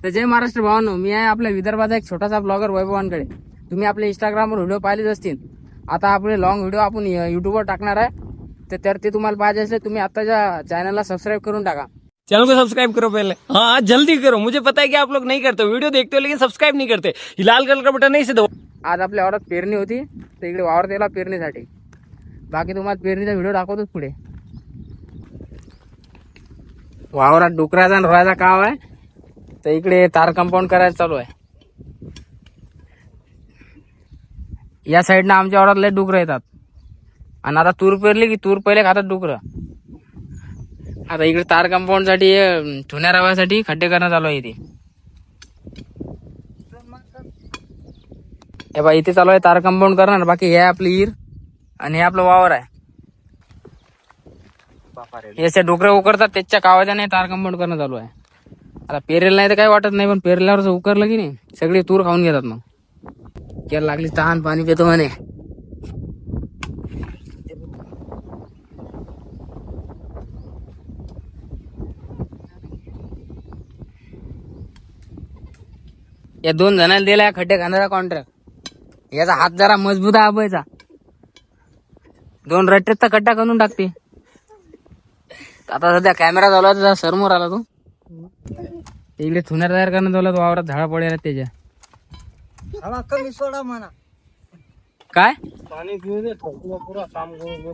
तर जय महाराष्ट्र भावांनो, मी आहे आपल्या विदर्भाचा एक छोटासा ब्लॉगर वैभवांकडे. तुम्ही आपल्या इंस्टाग्रामवर व्हिडिओ पाहिलेच असतील. आता आपले लॉंग व्हिडिओ आपण युट्यूबवर टाकणार आहे. तर ते तुम्हाला पाहिजे असले तुम्ही आताच्या चॅनलला सबस्क्राईब करून टाका. चैनल को सब्सक्राइब करो पहले, हाँ जल्दी करो. मुझे पता है कि आप लोग नहीं करते, वीडियो देखते हो लेकिन सब्सक्राइब नहीं करते. ये लाल कलर का बटन नहीं से दो. आज आपल्या वावरात पेरणी होती, तर इकडे वावर दिला पेरणीसाठी. बाकी तुम्हाला पेरणीचा व्हिडिओ दाखवतोच पुढे. वावरात डुकराचा आणि रोयाचा काव आहे. तर इकडे तार कंपाऊंड करायचं चालू आहे. या साईडनं आमच्या वावरात लय डुकर येतात. आणि आता तूर पेरली की तूर पहिले खातात डुकर. आता इकडे तार कंपाऊंड साठी ठुण्या रव्यासाठी खड्डे करण्यात चालू आहे. इथे हे बा इथे चालू आहे तार कंपाऊंड करणार. बाकी हे आपली ईर आणि हे आपलं वावर आहे. याचे डुकरं उकरतात त्याच्या कावाच्याने तार कंपाऊंड करणं चालू आहे. आता पेरेल नाही तर काही वाटत नाही, पण पेरल्यावर उकरलं की नाही सगळी तूर खाऊन घेतात. मग केर लागली तहान पाणी पितो म्हणे. या 2 जणांना दिला खड्डे खाण्याचा कॉन्ट्रॅक्ट. याचा हात जरा मजबूत आहे आबायचा. 2 रट्टेत तर खड्डा करून टाकते. आता सध्या कॅमेरा चालू आहे, जरा समोर आला तो. इकडे थुन्या तयार करणं चालू, वावरात झाडा पडायला त्याच्या. कमी सोडा म्हणा. काय पाणी पिऊ दे, पुरा काम करू.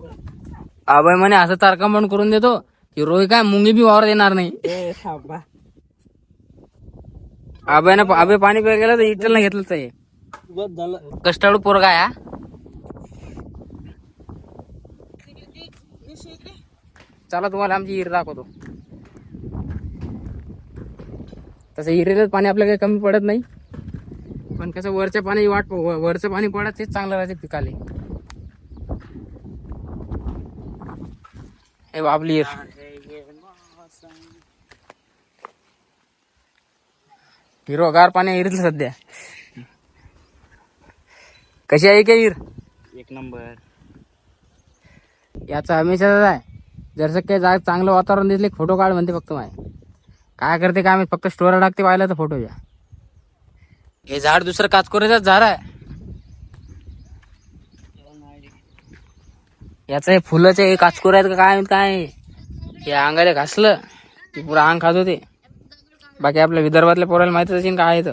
आबाई म्हणे असं तार कंपाऊंड करून देतो की रोही काय मुंगी बी वावर देणार नाही. आबाई पाणी प्यायला गेलं तर इटल नाही घेतलं. तर बस झालं. कष्टाळू पोरगा या. चला तुम्हाला आमची हिर दाखवतो. तसं हिरेलच पाणी आपल्याला काही कमी पडत नाही, पण कसं वरच्या पाणी वरचं पाणी पडत तेच चांगलं राहते पिकाले. हे आपली हिर. हिरवगार पाणी हिरीतलं सध्या. कशी आहे की हिर? 1 नंबर. याचा हमेशाच आहे. जर काही जाग चांगलं वातावरण दिसले फोटो काढ म्हणते फक्त. माय काय करते काय, फक्त स्टोरी टाकते पाहिलं तर फोटो घ्या. हे झाड दुसरं काचकोऱ्याचं झाड आहे. याचं हे फुलाचं हे काचकोऱ्यात काय काय हे अंगाला घासलं की पुरा अंग खात होते. बाकी आपल्या विदर्भातल्या पोराला माहितीच असेल काय आहे. तर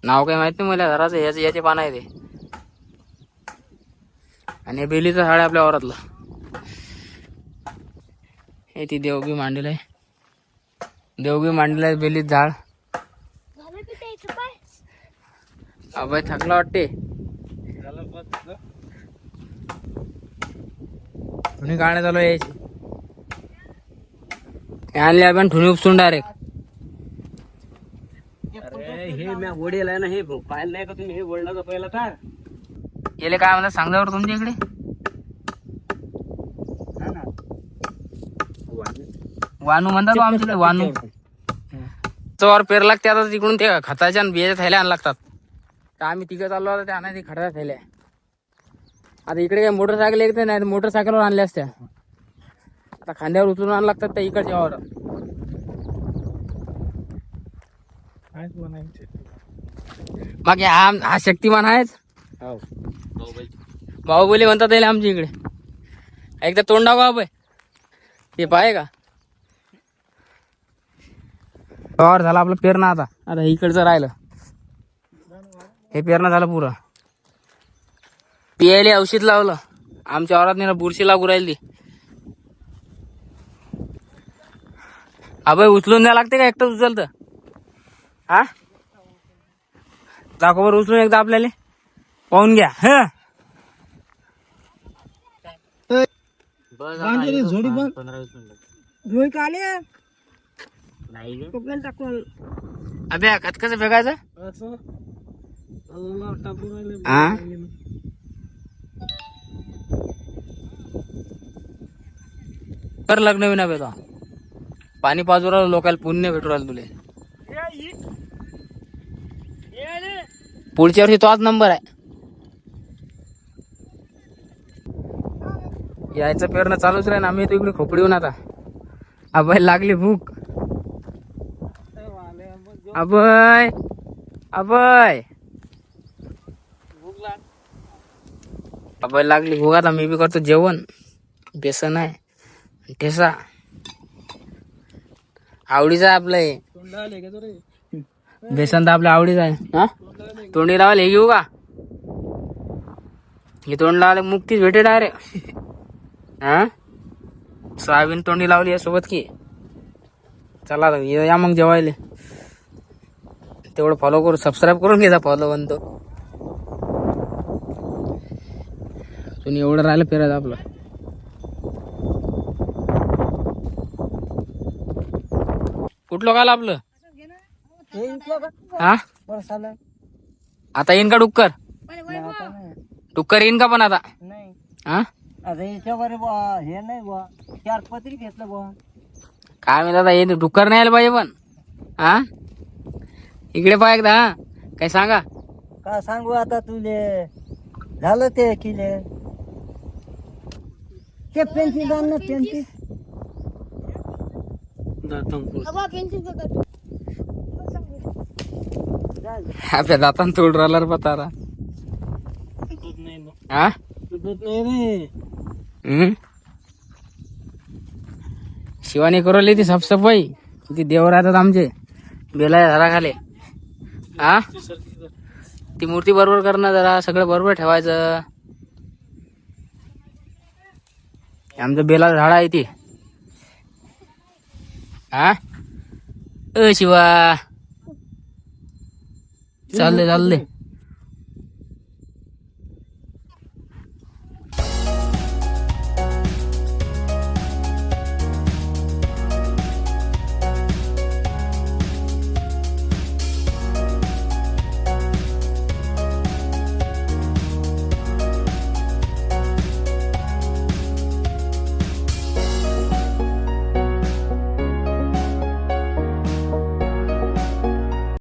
नाव काही माहित नाही मला घराचं. याचे पान आहे ते. आणि हे बेलीचं झाड आहे आपल्या वावरातलं. हे ती देवगी मांडलेलं आहे. देवगी मांडलेलं आहे बेलीत झाड. अबाई थकला वाटते. ठुणी काढण्यात आलो यायची. आणले आपण ठुणी उपसून डायरेक्ट. हे मी वडील आहे ना, हे पाहिलं नाही का तुम्ही? हे वडिलाचा पहिला तार. गेले काय म्हणतात सांगावर तुमच्या इकडे? वानू म्हणतात आमच्या वानू. चवर पेर लागते. आता तिकडून ते खताच्या आणि बियाच्या थैल्या आण लागतात. तर आम्ही तिघं चाललो होतो, त्या आणायची खताच्या थैल्या. आता इकडे काय मोटरसायकल येते नाही, मोटरसायकलवर आणल्या असत्या. आता खांद्यावर उचलून आण लागतात त्या इकडच्या वावर. बाकी हा शक्तिमान आहेच. बाहुबली म्हणतात त्याला आमच्या इकडे. एकदा तोंडा बाबा ते पाहे का. वावर झाला आपलं पेरणं. आता इकडचं राहिलं. हे पेरणं झालं पुरं. पियायला औषध लावलं. आमच्या वावरात नाही बुरशी लागू राहिली. अबे उचलून द्या लागते का एकटंच उचलतं? हा दाखवर उचलून एकदा आपल्याला पाहून घ्या. झोडी बंद. 15-20 मिनिट. रोई काले नाही टाकून. अबे खत कसं फेकायचं? असं हा कर लग्न विना बेता. पाणी पाजू राहिलं लोकांना पुण्य भेटू राहिलं तुले. पुढच्या वर्षी तोच नंबर आहे. यायचं पेरणं चालूच राहील. आम्ही इकडे खोपडीहून आता. अबाई लागली भूक. अभय अभय अभय लागली भूक. आता मी बी करतो जेवण. बेसन आहे ठेसा आवडीचा आहे आपलं हे. बेसन तर आपल्या आवडीचं आहे. हा तोंडी लावायला हे घेऊ का? हे तोंड लावायला मुक्तीच भेटे डायरेक्ट. हा सोयाबीन तोंडी लावली आहे सोबत की. चला या मग जेवायला. तेवढं फॉलो करू सबस्क्राईब करून घ्यायचा फॉलो बनतो. तुम्ही एवढं राहिलं फिरायचं आपलं. कुठलं काल आपलं हा आता येईन का डुक्कर? डुक्कर येईन का पण आता? हा हे नाही बुवा 4 पत्री घेतलं बुवा. काय माहित आता येईल डुक्कर नाही आलं पाहिजे पण. हा इकडे पाय एकदा. हा काय सांगा का सांगू आता तुले झालं ते किले ते पेन्सिल आण ना पेन्सिल. आपल्या दातान तोड राहिला रे पतारा. हा शिवानी करवली ती साफसफाई. ती देव राहतात आमचे बेला घराखाली. हा ती मूर्ती बरोबर करणं जरा सगळं बरोबर ठेवायचं. आमचं बेला झाड आहे ती. हा शिवा चालले